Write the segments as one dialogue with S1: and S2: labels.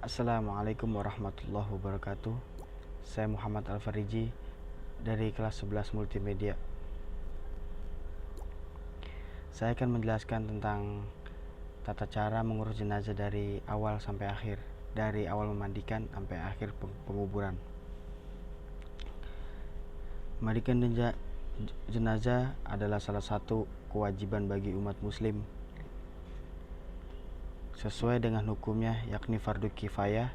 S1: Assalamualaikum warahmatullahi wabarakatuh. Saya Muhammad Al-Fariji dari kelas 11 Multimedia. Saya akan menjelaskan tentang tata cara mengurus jenazah dari awal sampai akhir, dari awal memandikan sampai akhir penguburan. Memandikan jenazah adalah salah satu kewajiban bagi umat muslim sesuai dengan hukumnya, yakni fardu kifayah,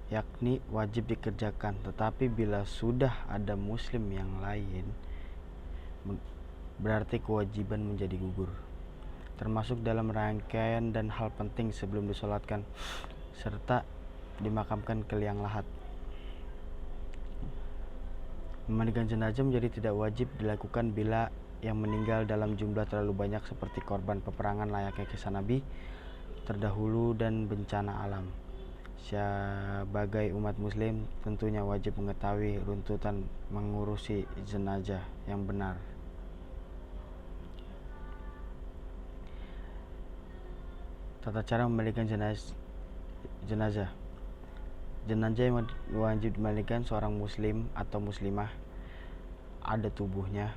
S1: yakni wajib dikerjakan. Tetapi bila sudah ada muslim yang lain, berarti kewajiban menjadi gugur, termasuk dalam rangkaian dan hal penting sebelum disolatkan serta dimakamkan ke liang lahat. Memandikan jenazah menjadi tidak wajib dilakukan bila yang meninggal dalam jumlah terlalu banyak seperti korban peperangan layaknya kisah Nabi terdahulu dan bencana alam. Sebagai umat muslim tentunya wajib mengetahui runtutan mengurusi jenazah yang benar. Tata cara memandikan jenazah. Jenazah yang wajib dimandikan seorang muslim atau muslimah ada tubuhnya.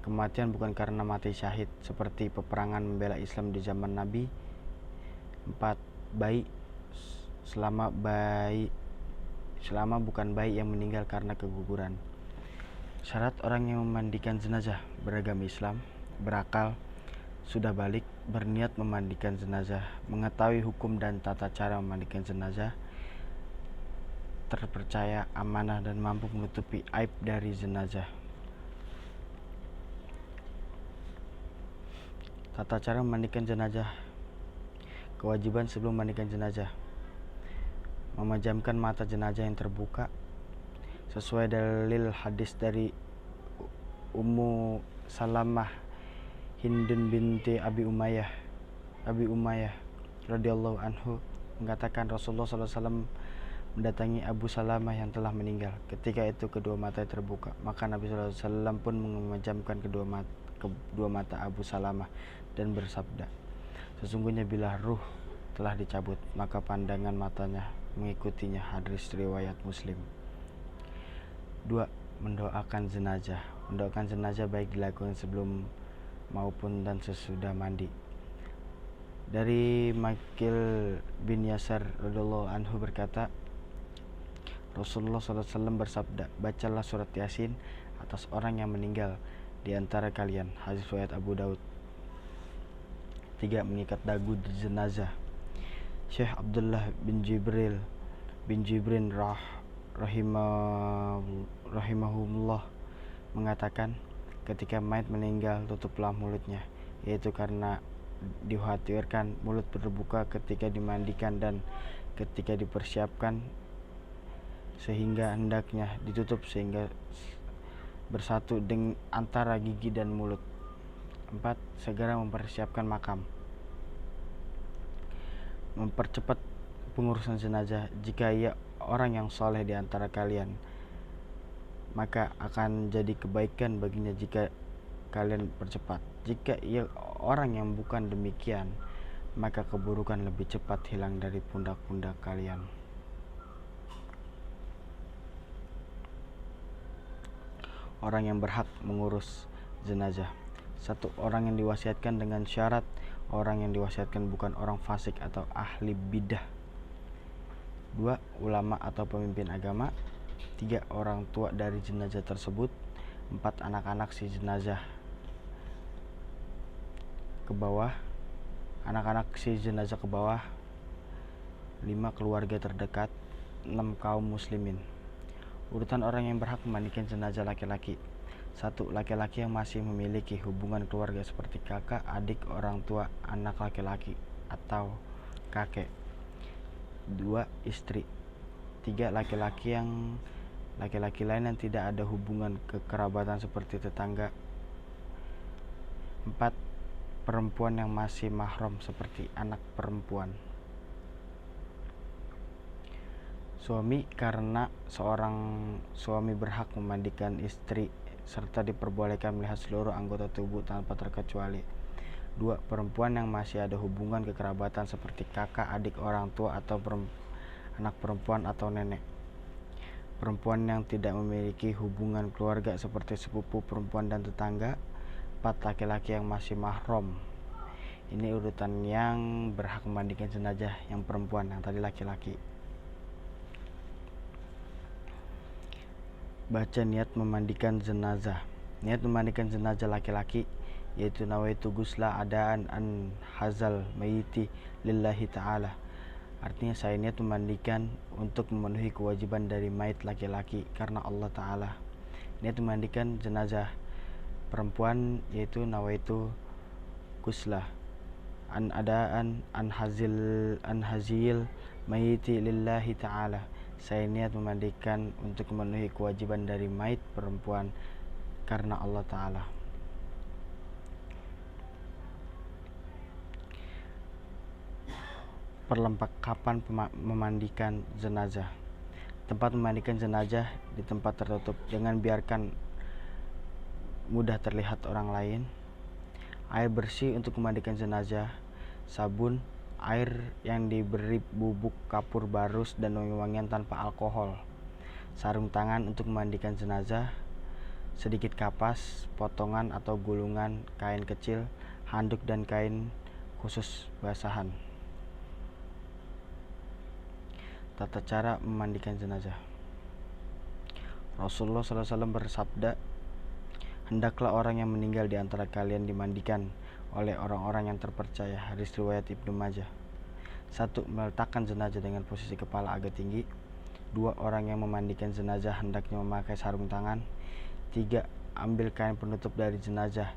S1: Kematian bukan karena mati syahid seperti peperangan membela Islam di zaman Nabi. 4. Bayi selama bukan bayi yang meninggal karena keguguran. Syarat orang yang memandikan jenazah: beragama Islam, berakal, sudah balik, berniat memandikan jenazah, mengetahui hukum dan tata cara memandikan jenazah, terpercaya, amanah, dan mampu menutupi aib dari jenazah. Tata cara memandikan jenazah. Kewajiban sebelum memandikan jenazah: memejamkan mata jenazah yang terbuka sesuai dalil hadis dari Ummu Salamah Hindun binti Abi Umayyah radhiyallahu anhu mengatakan Rasulullah SAW mendatangi Abu Salamah yang telah meninggal. Ketika itu kedua mata terbuka, maka Nabi SAW pun memejamkan kedua mata Abu Salamah dan bersabda, sesungguhnya bila ruh telah dicabut, maka pandangan matanya mengikutinya. Hadis riwayat Muslim. 2. Mendoakan jenazah. Mendoakan jenazah baik dilakukan sebelum maupun dan sesudah mandi. Dari Makil bin Yasar radhiyallahu anhu berkata, Rasulullah SAW bersabda, bacalah surat Yasin atas orang yang meninggal di antara kalian. Hadis riwayat Abu Daud. 3. Mengikat dagu jenazah. Syekh Abdullah bin Jibrin rahimahumullah mengatakan, ketika mayat meninggal tutuplah mulutnya, yaitu karena dikhawatirkan mulut terbuka ketika dimandikan dan ketika dipersiapkan, sehingga hendaknya ditutup sehingga bersatu dengan antara gigi dan mulut. 4. Segera mempersiapkan makam. Mempercepat pengurusan jenazah. Jika ia orang yang soleh di antara kalian, maka akan jadi kebaikan baginya jika kalian percepat. Jika ia orang yang bukan demikian, maka keburukan lebih cepat hilang dari pundak-pundak kalian. Orang yang berhak mengurus jenazah. 1. Orang yang diwasiatkan dengan syarat orang yang diwasiatkan bukan orang fasik atau ahli bidah. 2. Ulama atau pemimpin agama. 3. Orang tua dari jenazah tersebut. 4. Anak-anak si jenazah ke bawah. Anak-anak si jenazah ke bawah. 5. Keluarga terdekat. 6. Kaum muslimin. Urutan orang yang berhak memandikan jenazah laki-laki. 1. Laki-laki yang masih memiliki hubungan keluarga seperti kakak, adik, orang tua, anak laki-laki, atau kakek. 2. Istri. 3. Laki-laki lain yang tidak ada hubungan kekerabatan seperti tetangga. 4. Perempuan yang masih mahram seperti anak perempuan. Suami, karena seorang suami berhak memandikan istri serta diperbolehkan melihat seluruh anggota tubuh tanpa terkecuali. 2. Perempuan yang masih ada hubungan kekerabatan seperti kakak, adik, orang tua, atau anak perempuan atau nenek. Perempuan yang tidak memiliki hubungan keluarga seperti sepupu perempuan dan tetangga. 4. Laki-laki yang masih mahram. Ini urutan yang berhak memandikan jenazah yang perempuan, yang tadi laki-laki. Baca niat memandikan jenazah. Niat memandikan jenazah laki-laki yaitu nawaitu gusla adaan an hazal mayiti lillahi ta'ala. Artinya saya niat memandikan untuk memenuhi kewajiban dari mayit laki-laki karena Allah Ta'ala. Niat memandikan jenazah perempuan yaitu nawaitu gusla an adaan an hazil mayiti lillahi ta'ala. Saya niat memandikan untuk memenuhi kewajiban dari mayit perempuan karena Allah Ta'ala. Perlengkapan memandikan jenazah. Tempat memandikan jenazah di tempat tertutup, jangan biarkan mudah terlihat orang lain. Air bersih untuk memandikan jenazah, sabun, air yang diberi bubuk kapur barus dan wangi-wangian tanpa alkohol, sarung tangan untuk memandikan jenazah, sedikit kapas, potongan atau gulungan kain kecil, handuk dan kain khusus basahan. Tata cara memandikan jenazah. Rasulullah SAW bersabda, hendaklah orang yang meninggal di antara kalian dimandikan oleh orang-orang yang terpercaya. Hadis riwayat Ibnu Majah. 1. Meletakkan jenazah dengan posisi kepala agak tinggi. 2. Orang yang memandikan jenazah hendaknya memakai sarung tangan. 3. Ambil kain penutup dari jenazah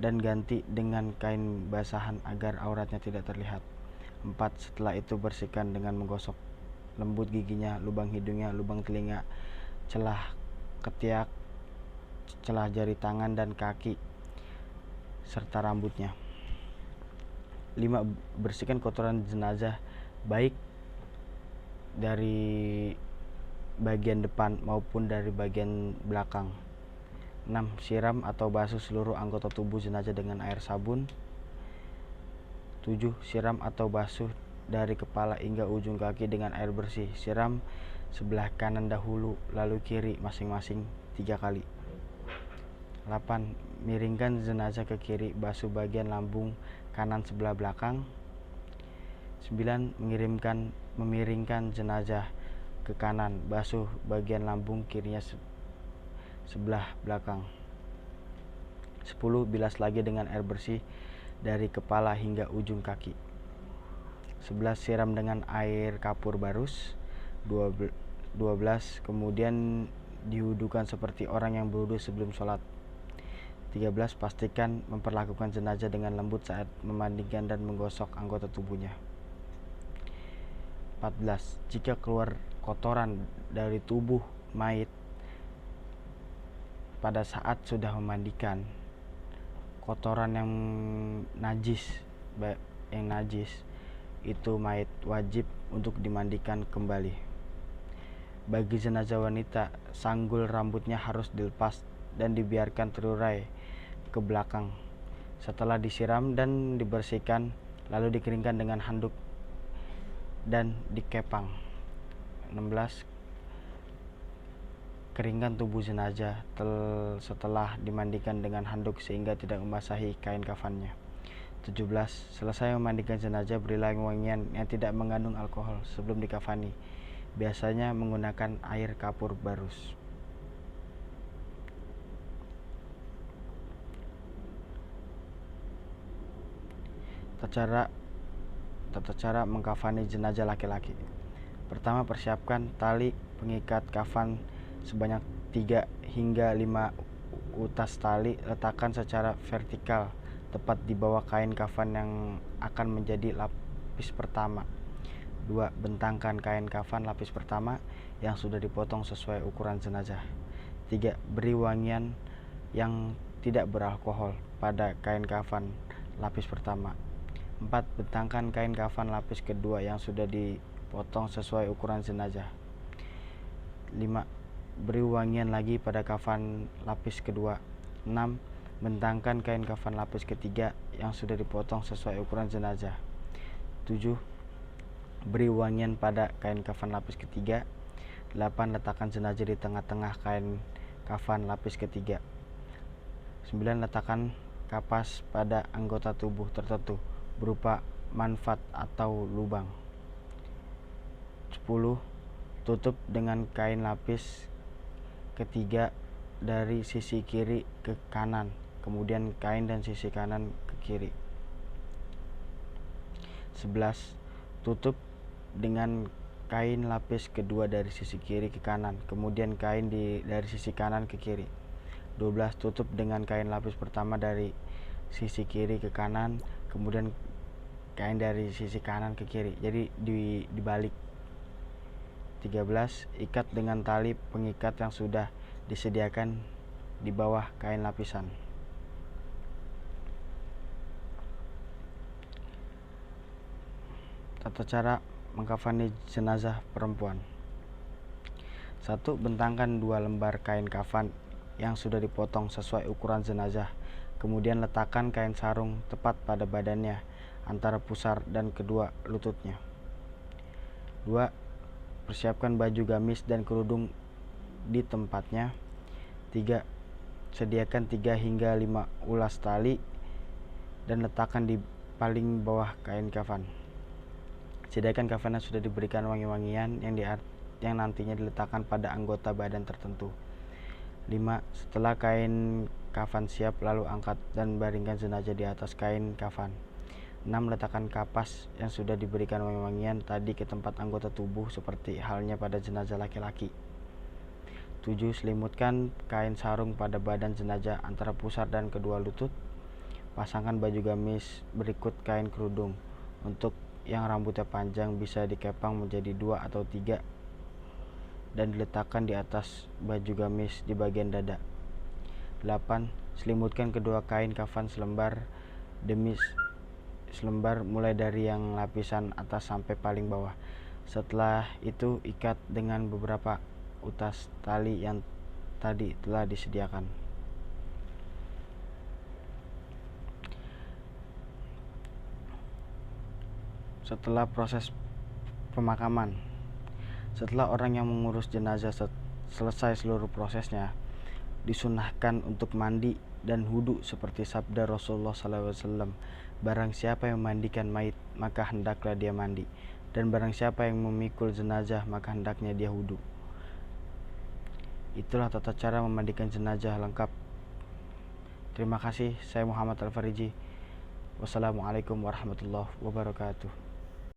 S1: dan ganti dengan kain basahan agar auratnya tidak terlihat. 4. Setelah itu bersihkan dengan menggosok lembut giginya, lubang hidungnya, lubang telinga, celah ketiak, celah jari tangan dan kaki, serta rambutnya. 5. Bersihkan kotoran jenazah baik dari bagian depan maupun dari bagian belakang. 6. Siram atau basuh seluruh anggota tubuh jenazah dengan air sabun. 7. Siram atau basuh dari kepala hingga ujung kaki dengan air bersih. Siram sebelah kanan dahulu, lalu kiri masing-masing 3 kali. 8. Miringkan jenazah ke kiri, basuh bagian lambung kanan sebelah belakang. 9. Memiringkan jenazah ke kanan, basuh bagian lambung kirinya sebelah belakang. 10. Bilas lagi dengan air bersih dari kepala hingga ujung kaki. 11. Siram dengan air kapur barus. 12. Kemudian diwudukan seperti orang yang berwudu sebelum sholat. 13. Pastikan memperlakukan jenazah dengan lembut saat memandikan dan menggosok anggota tubuhnya. 14. Jika keluar kotoran dari tubuh mayit pada saat sudah memandikan, kotoran yang najis itu mayit wajib untuk dimandikan kembali. Bagi jenazah wanita, sanggul rambutnya harus dilepas dan dibiarkan terurai ke belakang. Setelah disiram dan dibersihkan, lalu dikeringkan dengan handuk dan dikepang. 16. Keringkan tubuh jenazah setelah dimandikan dengan handuk sehingga tidak membasahi kain kafannya. 17. Selesai memandikan jenazah, berilah wangian yang tidak mengandung alkohol sebelum dikafani, biasanya menggunakan air kapur barus. Tata cara mengkafani jenazah laki-laki. Pertama, persiapkan tali pengikat kafan sebanyak 3 hingga 5 utas tali. Letakkan secara vertikal tepat di bawah kain kafan yang akan menjadi lapis pertama. 2. Bentangkan kain kafan lapis pertama yang sudah dipotong sesuai ukuran jenazah. 3. Beri wangian yang tidak beralkohol pada kain kafan lapis pertama. 4. Bentangkan kain kafan lapis kedua yang sudah dipotong sesuai ukuran jenazah. 5. Beri wangian lagi pada kafan lapis kedua. 6. Bentangkan kain kafan lapis ketiga yang sudah dipotong sesuai ukuran jenazah. 7. Beri wangian pada kain kafan lapis ketiga. 8. Letakkan jenazah di tengah-tengah kain kafan lapis ketiga. 9. Letakkan kapas pada anggota tubuh tertentu berupa manfaat atau lubang. 10. Tutup dengan kain lapis ketiga dari sisi kiri ke kanan, kemudian kain dan sisi kanan ke kiri. 11. Tutup dengan kain lapis kedua dari sisi kiri ke kanan, kemudian kain dari sisi kanan ke kiri. 12. Tutup dengan kain lapis pertama dari sisi kiri ke kanan, kemudian kain dari sisi kanan ke kiri, jadi dibalik. 13. Ikat dengan tali pengikat yang sudah disediakan di bawah kain lapisan. Tata cara mengkafani jenazah perempuan. 1. Bentangkan 2 lembar kain kafan yang sudah dipotong sesuai ukuran jenazah. Kemudian letakkan kain sarung tepat pada badannya, antara pusar dan kedua lututnya. 2. Persiapkan baju gamis dan kerudung di tempatnya. 3. Sediakan 3 hingga 5 ulas tali dan letakkan di paling bawah kain kafan. Sediakan kafan yang sudah diberikan wangi-wangian yang nantinya diletakkan pada anggota badan tertentu. 5. Setelah kain kafan siap, lalu angkat dan baringkan jenazah di atas kain kafan. 6. Letakkan kapas yang sudah diberikan wangi-wangian tadi ke tempat anggota tubuh seperti halnya pada jenazah laki-laki. 7. Selimutkan kain sarung pada badan jenazah antara pusar dan kedua lutut. Pasangkan baju gamis berikut kain kerudung. Untuk yang rambutnya panjang bisa dikepang menjadi 2 atau 3 dan diletakkan di atas baju gamis di bagian dada. 8. Selimutkan kedua kain kafan selembar demi selembar mulai dari yang lapisan atas sampai paling bawah. Setelah itu ikat dengan beberapa utas tali yang tadi telah disediakan. Setelah proses pemakaman. Setelah orang yang mengurus jenazah selesai seluruh prosesnya, disunahkan untuk mandi dan wudu seperti sabda Rasulullah SAW. Barang siapa yang memandikan mayit, maka hendaklah dia mandi, dan barang siapa yang memikul jenazah, maka hendaknya dia wudu. Itulah tata cara memandikan jenazah lengkap. Terima kasih. Saya Muhammad Al-Fariji. Wassalamualaikum warahmatullahi wabarakatuh.